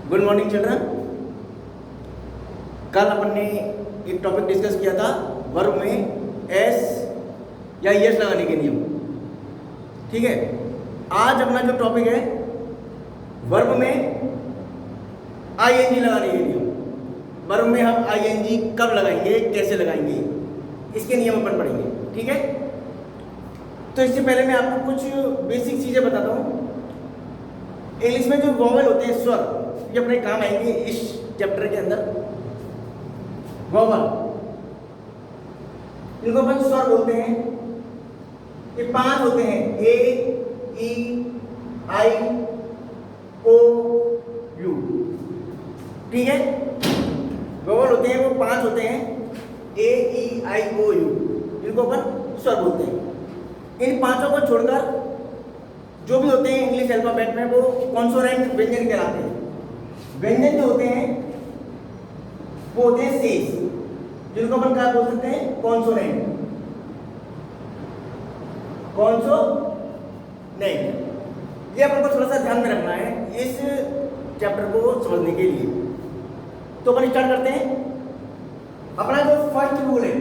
Good morning children. कल अपन ने एक टॉपिक डिस्कस किया था वर्ब में एस या यस लगाने के नियम। ठीक है, आज अपना जो टॉपिक है वर्ब में आईएनजी लगाने के नियम। वर्ब में हम आईएनजी कब लगाएंगे, कैसे लगाएंगे, इसके नियम अपन पढ़ेंगे। ठीक है, तो इससे पहले मैं आपको कुछ बेसिक चीज़ें बताता हूँ। इंग्लिश में जो वॉवल होते हैं, स्वर, ये अपने काम आएंगे इस चैप्टर के अंदर। वॉवल, इनको अपन स्वर बोलते हैं। ये 5 होते हैं, ए, ई, आई, ओ, यू। ठीक है, वॉवल होते हैं वो 5 होते हैं, ए, ई, आई, ओ, यू। इनको अपन स्वर बोलते हैं। इन 5 को छोड़कर जो भी होते हैं इंग्लिश अल्फाबेट में वो कॉन्सोनेंट व्यंजन कहलाते हैं। व्यंजन जो होते हैं वो होते हैं शेष, जिनको अपन क्या बोल सकते हैं, कॉन्सोनेंट। कॉन्सोनेंट, ये अपन को थोड़ा सा ध्यान में रखना है इस चैप्टर को समझने के लिए। तो अपन स्टार्ट करते हैं। अपना जो फर्स्ट रूल है,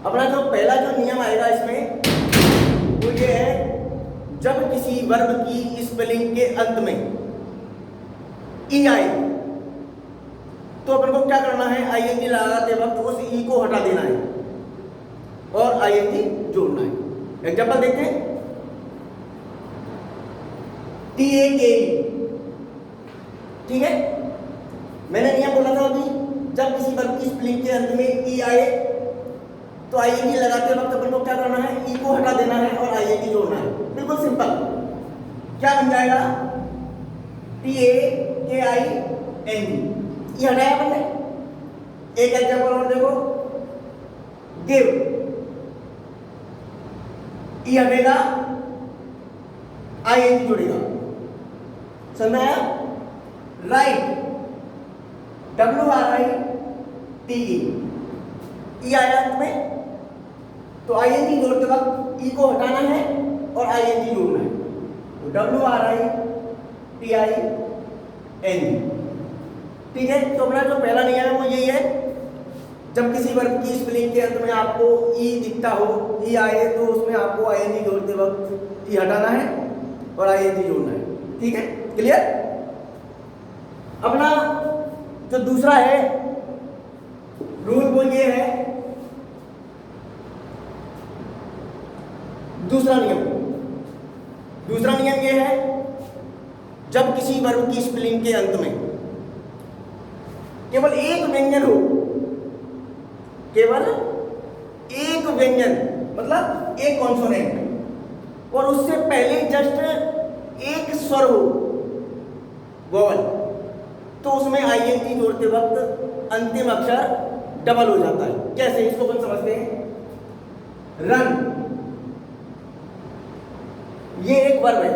अपना जो पहला जो नियम आएगा इसमें वो ये है, जब किसी वर्ब की स्पेलिंग के अंत में ई आए तो अपन को क्या करना है, आईएनजी लगाते वक्त उस ई को हटा देना है और आईएनजी जोड़ना है। एग्जांपल देखते हैं, TAKE। ठीक है, मैंने नियम बोला था अभी, जब किसी वर्ब की स्पेलिंग के अंत में ई आए तो आईएनजी लगाते वक्त अपन को क्या करना है, ई को हटा देना है और आईएनजी जोड़ना है। बिल्कुल सिंपल। क्या बन जाएगा, TAKING। ये हटाया अपन ने। एक एग्जांपल और देखो, गिव, ई हटेगा, आईएनजी जुड़ेगा। समझ में आया? राइट, WRITE, ई आया तुम्हें तो आईएनजी जोड़ते वक्त ई को हटाना है और आईएनजी जोड़ना है। तो WRITING। ठीक है, तो अपना जो पहला नियम है वो यही है, जब किसी वर्ब की स्पेलिंग के अंत में आपको ई दिखता हो, ई आए, तो उसमें आपको आईएनजी जोड़ते वक्त ई हटाना है और आईएनजी जोड़ना है। ठीक है, क्लियर? अपना जो दूसरा है रूल वो ये है, दूसरा नियम ये है, जब किसी वर्ब की स्पेलिंग के अंत में केवल एक व्यंजन हो, केवल एक व्यंजन मतलब एक कॉन्सोनेंट, और उससे पहले जस्ट एक स्वर हो, वॉवल, तो उसमें आईएनजी जोड़ते वक्त अंतिम अक्षर डबल हो जाता है। कैसे, इसको अपन समझते हैं। रन, ये एक वर्ब है,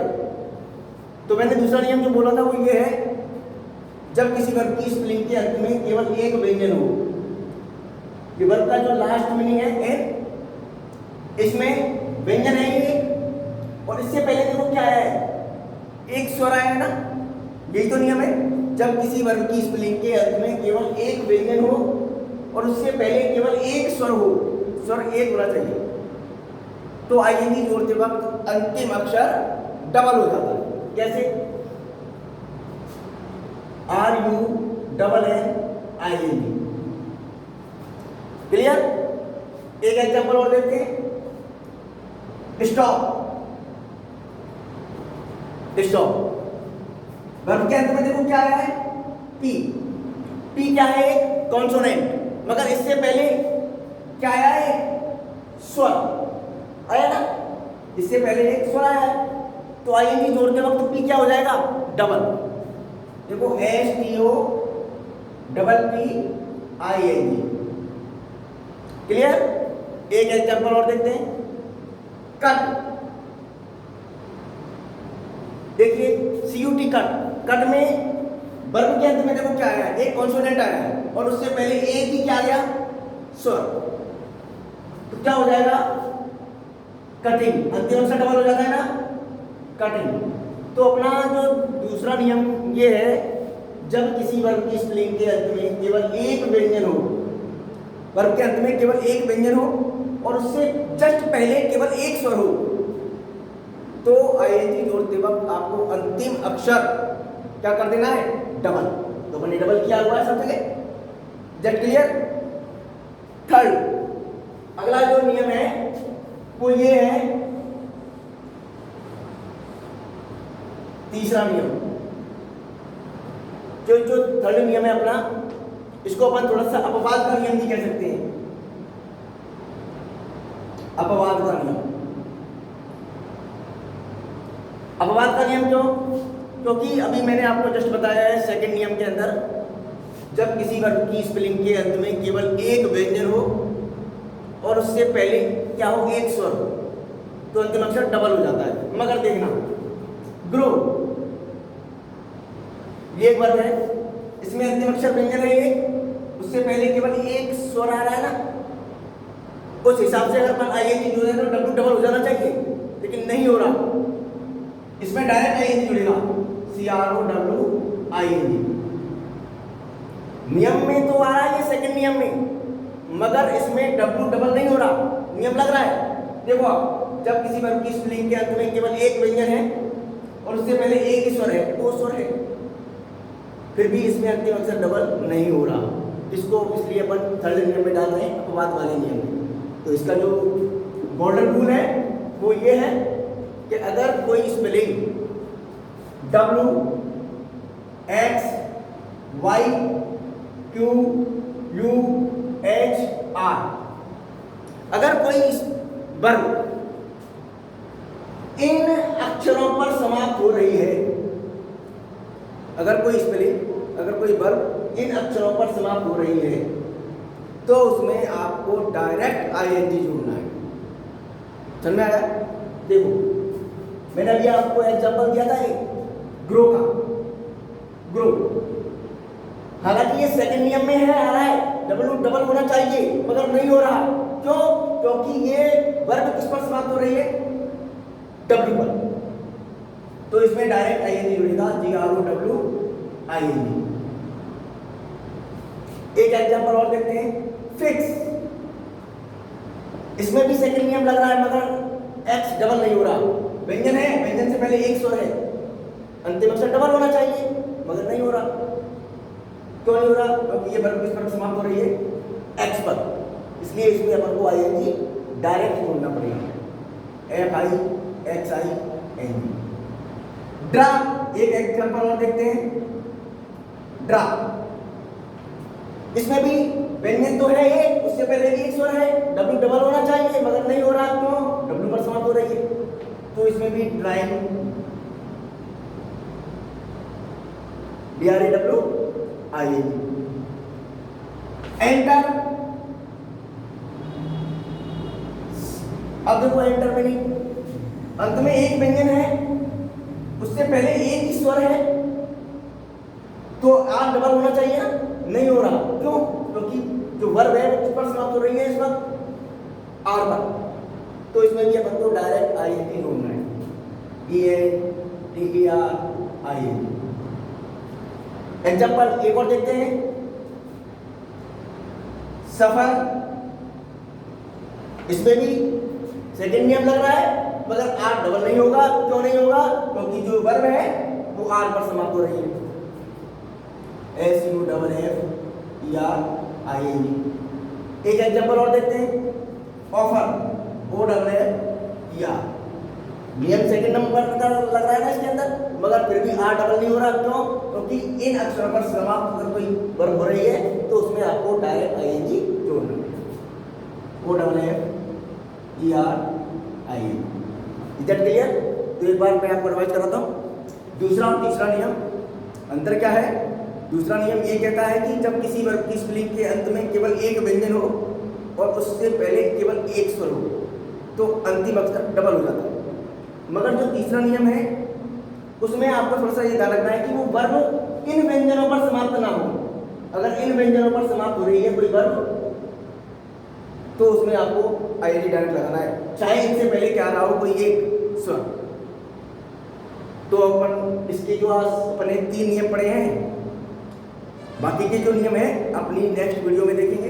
तो मैंने दूसरा नियम जो बोला था वो ये है, जब किसी वर्ब की स्पेलिंग के अंत में केवल एक व्यंजन हो। ये वर्ब का जो लास्ट मीनिंग है एन, इसमें व्यंजन है ये, और इससे पहले देखो क्या आया है, एक स्वर आया है ना। यही तो नियम है, जब किसी वर्ब की स्पेलिंग के अंत में केवल एक व्यंजन हो और उससे पहले केवल एक स्वर हो, स्वर एक होना चाहिए, तो आईएनजी जोड़ते वक्त अंतिम अक्षर डबल हो जाता है। कैसे, RUNNING। क्लियर? एक एग्जांपल और देखते हैं, स्टॉप। वर्ब के अंत में देखो क्या आया है, P। P क्या है, एक कॉन्सोनेंट, मगर इससे पहले क्या आया है, स्वर आया ना, इससे पहले एक स्वर आया है, तो आईएनजी जोड़ते वक्त P क्या हो जाएगा, डबल। देखो, STOPPING। क्लियर? एक एग्जांपल और देखते हैं, कट। देखिए, CUT, कट में वर्ब के अंत में देखो क्या आया है, एक कॉन्सोनेंट आया है और उससे पहले एक ही क्या आ गया, स्वर, तो क्या हो जाएगा, कटिंग। अंतिम अक्षर डबल हो जाता है ना, कटिंग। तो अपना जो दूसरा नियम ये है, जब किसी वर्ब की स्पेलिंग के अंत में केवल एक व्यंजन हो, वर्ब के अंत में केवल एक व्यंजन हो और उससे जस्ट पहले केवल एक स्वर हो, तो आईएनजी जोड़ते वक्त आपको अंतिम अक्षर क्या कर देना है, डबल। तो मैंने डबल किया हुआ है सब जगह। Just clear. थर्ड, अगला जो नियम है वो ये है, तीसरा नियम, जो थर्ड नियम है अपना, इसको अपन थोड़ा सा अपवाद का नियम भी कह सकते हैं। अपवाद का नियम, अपवाद का नियम क्यों? क्योंकि अभी मैंने आपको जस्ट बताया है सेकंड नियम के अंदर, जब किसी वर्ब की स्पेलिंग के अंत में केवल एक व्यंजन हो और उससे पहले क्या हो, एक स्वर, तो अंतिम अक्षर डबल हो जाता है। मगर देखना, ग्रो ये एक वर्ब है, इसमें अंतिम अक्षर व्यंजन है एक, उससे पहले केवल एक स्वर आ रहा है ना, उस हिसाब से अगर अपन आईएनजी जोड़े तो डब्ल्यू डबल हो जाना चाहिए, लेकिन नहीं हो रहा। इसमें डायरेक्ट आईएनजी जुड़ेगा, CROWING। नियम में तो आ रहा है ये सेकंड नियम में, मगर इसमें डब्ल्यू डबल नहीं हो रहा, नियम लग रहा है। देखो आप, जब किसी वर्ब की स्पेलिंग के अंत में केवल एक व्यंजन है और उससे पहले एक ही स्वर है, वो स्वर है, फिर भी इसमें अंतिम अक्षर डबल नहीं हो रहा। इसको इसलिए अपन थर्ड नियम में डाल रहे हैं, अपवाद वाले नियम में। तो इसका जो गोल्डन रूल है वो ये है कि अगर कोई स्पेलिंग WXYQUHR, अगर कोई वर्ब इन अक्षरों पर समाप्त हो रही है, अगर कोई स्पेलिंग, अगर कोई वर्ब इन अक्षरों पर समाप्त हो रही है, तो उसमें आपको डायरेक्ट आईएनजी जोड़ना है। समझ में आया? देखो, मैंने अभी आपको एग्जांपल दिया था एक ग्रो का, ग्रो, हालांकि ये सेकंड नियम में है, आ रहा है डबल डबल होना चाहिए, मगर नहीं हो रहा। क्यों? क्योंकि ये वर्ब किस पर समाप्त हो रही है, डब्ल्यू पर। तो इसमें डायरेक्ट आईएनजी जुड़ेगा, GROWING। एक एग्जांपल और देखते हैं, फिक्स। इसमें भी सेकंड नियम लग रहा है, मगर एक्स डबल नहीं हो रहा। व्यंजन है, व्यंजन से पहले एक स्वर है, अंतिम अक्षर डबल होना चाहिए, मगर नहीं हो रहा। क्यों नहीं हो रहा? क्योंकि ये वर्ब किस पर समाप्त हो रही है, एक्स पर। इसलिए इसमें अपन को आईएनजी डायरेक्ट जोड़ना पड़ेगा, FIXING। ड्रा, एक एग्जांपल और देखते हैं, ड्रा। इसमें भी व्यंजन तो है एक, उससे पहले एक स्वर है, डब्ल्यू डबल होना चाहिए, मगर नहीं हो रहा। क्यों? डब्ल्यू पर समाप्त हो रही है। तो इसमें भी ड्राइंग, DRAWING। एंटर, अब देखो एंटर में नहीं, अंत में एक व्यंजन है, उससे पहले एक ही स्वर है, तो आर डबल होना चाहिए ना, नहीं हो रहा। क्यों? क्योंकि जो वर्ब है वो किस पर समाप्त हो रही है इस वक्त, आर पर। तो इसमें भी अपन को डायरेक्ट आईएनजी जोड़ना है, ENTERING। एग्जांपल एक और देखते हैं, सफर। इसमें भी सेकंड नियम लग रहा है, मगर आर डबल नहीं होगा। क्यों नहीं होगा? क्योंकि जो वर्ब है वो आर पर समाप्त हो रही है, SUFFERING। एक एग्जांपल और देखते हैं, ऑफर, OFFER। नियम सेकंड नंबर का लग रहा है ना इसके अंदर, मगर फिर भी आर डबल नहीं हो रहा। क्यों? क्योंकि इन अक्षरों पर समाप्त अगर कोई वर्ब हो रही है तो उसमें आपको डायरेक्ट आईएनजी जोड़ना है, OFFERING। Is that clear? तो एक बार मैं आपको रिवाइज कराता हूँ। दूसरा और तीसरा नियम, अंतर क्या है? दूसरा नियम ये कहता है कि जब किसी वर्ब की स्पेलिंग के अंत में केवल एक व्यंजन हो और उससे पहले केवल एक स्वर हो, तो अंतिम अक्षर डबल हो जाता है। मगर जो तीसरा नियम है उसमें आपको थोड़ा सा ये ध्यान रखना है कि वो वर्ब इन व्यंजनों पर समाप्त ना हो। अगर इन व्यंजनों पर समाप्त हो रही है कोई वर्ब, तो उसमें आपको आईएनजी डायरेक्ट लगाना है, चाहे इनसे पहले क्या रहा हो कोई एक स्वर। तो अपन इसके जो आज अपने 3 नियम पढ़े हैं, बाकी के जो नियम है अपनी नेक्स्ट वीडियो में देखेंगे।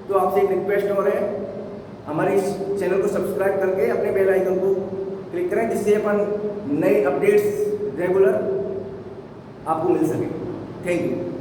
तो आपसे एक रिक्वेस्ट हो रहा है, हमारे इस चैनल को सब्सक्राइब करके अपने बेल आइकन को क्लिक करें, जिससे अपन नए अपडेट्स रेगुलर आपको मिल सके। Thank you.